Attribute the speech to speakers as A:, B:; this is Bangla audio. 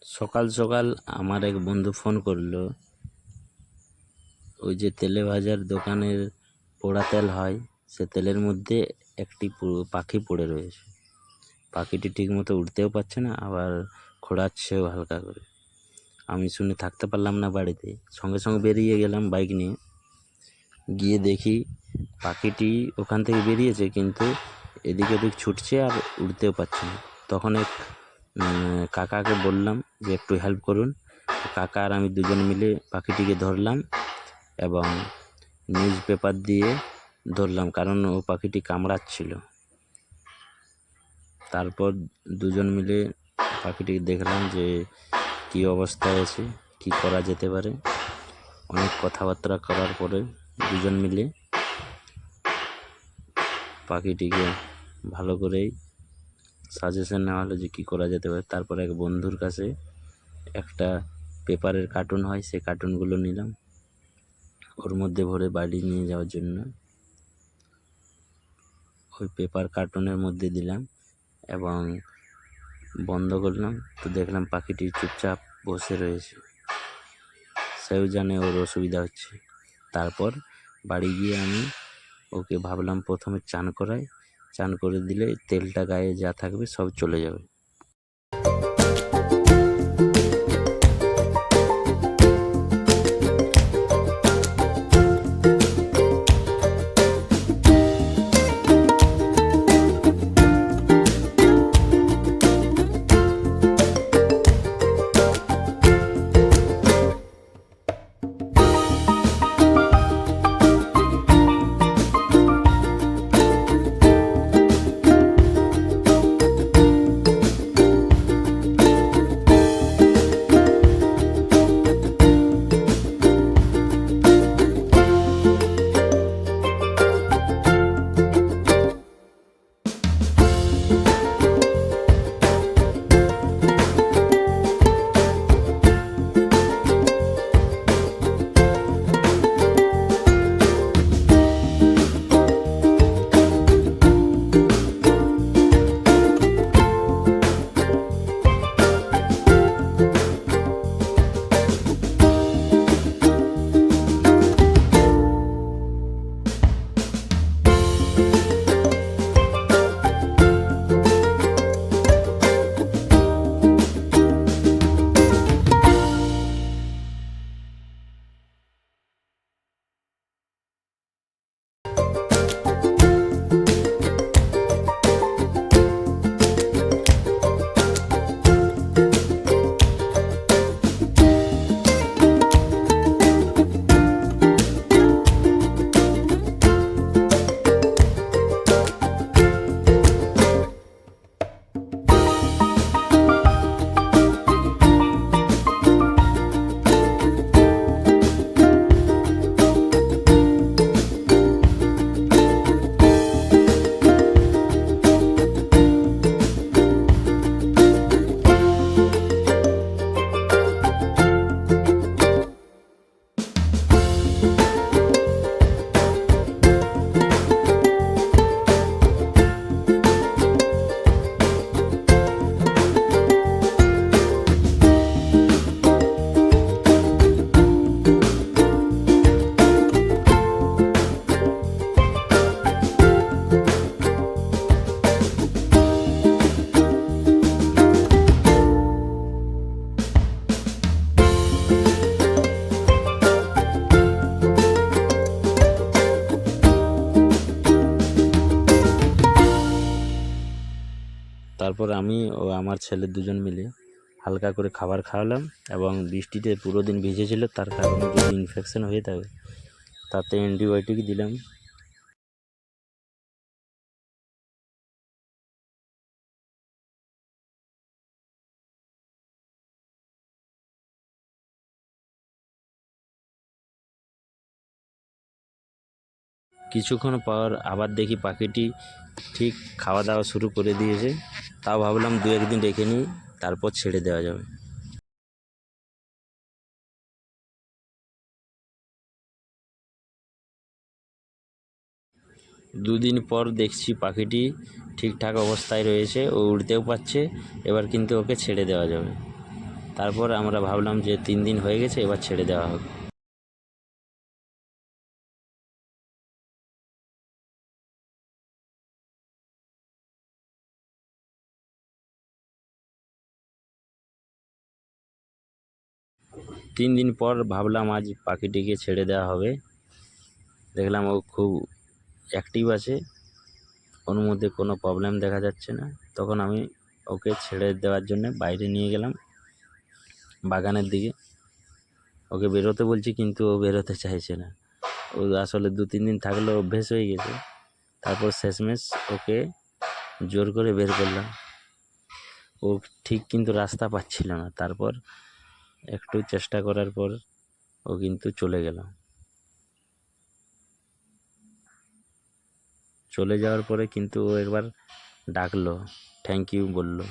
A: সকাল সকাল আমার এক বন্ধু ফোন করলো। ওই যে তেলে ভাজার দোকানের পোড়া তেল হয়, সে তেলের মধ্যে একটি পাখি পড়ে রয়েছে। পাখিটি ঠিক মতো উড়তেও পারছে না, আবার খোঁড়াচ্ছেও হালকা করে। আমি শুনে থাকতে পারলাম না বাড়িতে, সঙ্গে সঙ্গে বেরিয়ে গেলাম বাইক নিয়ে। গিয়ে দেখি পাখিটি ওখান থেকে বেরিয়েছে, কিন্তু এদিক ওদিক ছুটছে আর উড়তেও পারছে না। তখন এক কাকাকে বললাম যে একটু হেল্প করুন। কাকা আর আমি দুজন মিলে পাখিটিকে ধরলাম এবং নিউজ পেপার দিয়ে ধরলাম, কারণ ও পাখিটি কামড়াচ্ছিল। তারপর দুজন মিলে পাখিটিকে দেখলাম যে কী অবস্থায় আছে, কি করা যেতে পারে। অনেক কথাবার্তা করার পরে দুজন মিলে পাখিটিকে ভালো করেই সাজেশন নেওয়া হলো যে কী করা যেতে পারে। তারপর এক বন্ধুর কাছে একটা পেপারের কার্টুন হয়, সেই কার্টুনগুলো নিলাম, ওর মধ্যে ভরে বাড়ি নিয়ে যাওয়ার জন্য ওই পেপার কার্টুনের মধ্যে দিলাম এবং বন্ধ করলাম। তো দেখলাম পাখিটি চুপচাপ বসে রয়েছে, সেও জানে ওর অসুবিধা হচ্ছে। তারপর বাড়ি গিয়ে আমি ওকে ভাবলাম প্রথমে চান করাই, চান করে দিলে তেলটা গায়ে যা থাকবে সব চলে যাবে। তারপর আমি ও আমার ছেলে দুজন মিলে হালকা করে খাবার খাওয়ালাম এবং বৃষ্টিতে পুরো দিন ভিজেছিল, তার কারণে যদি ইনফেকশন হয়ে থাকে তাতে অ্যান্টিবায়োটিক দিলাম। কিছুক্ষণ পর আবার দেখি পাখিটি ঠিক খাওয়া দাওয়া শুরু করে দিয়েছে। তাও ভাবলাম দু একদিন রেখে নিই, তারপর ছেড়ে দেওয়া যাবে। দুদিন পর দেখছি পাখিটি ঠিকঠাক অবস্থায় রয়েছে, ও উড়তেও পারছে। এবার কিন্তু ওকে ছেড়ে দেওয়া যাবে। তারপর আমরা ভাবলাম যে 3 দিন হয়ে গেছে, এবার ছেড়ে দেওয়া হোক। 3 দিন পর ভাবলাম আজ পাখিটিকে ছেড়ে দেওয়া হবে। দেখলাম ও খুব অ্যাক্টিভ আছে, ওর মধ্যে কোনো প্রবলেম দেখা যাচ্ছে না। তখন আমি ওকে ছেড়ে দেওয়ার জন্য বাইরে নিয়ে গেলাম বাগানের দিকে। ওকে বেরোতে বলছি কিন্তু ও বেরোতে চাইছে না। ও আসলে 2-3 দিন থাকলে অভ্যেস হয়ে গেছে। তারপর শেষমেশ ওকে জোর করে বের করলাম। ও ঠিক কিন্তু রাস্তা পাচ্ছিল না। তারপর একটু চেষ্টা করার পর ও কিন্তু চলে গেল। চলে যাওয়ার পরে কিন্তু ও একবার ডাকলো, থ্যাংক ইউ বললো।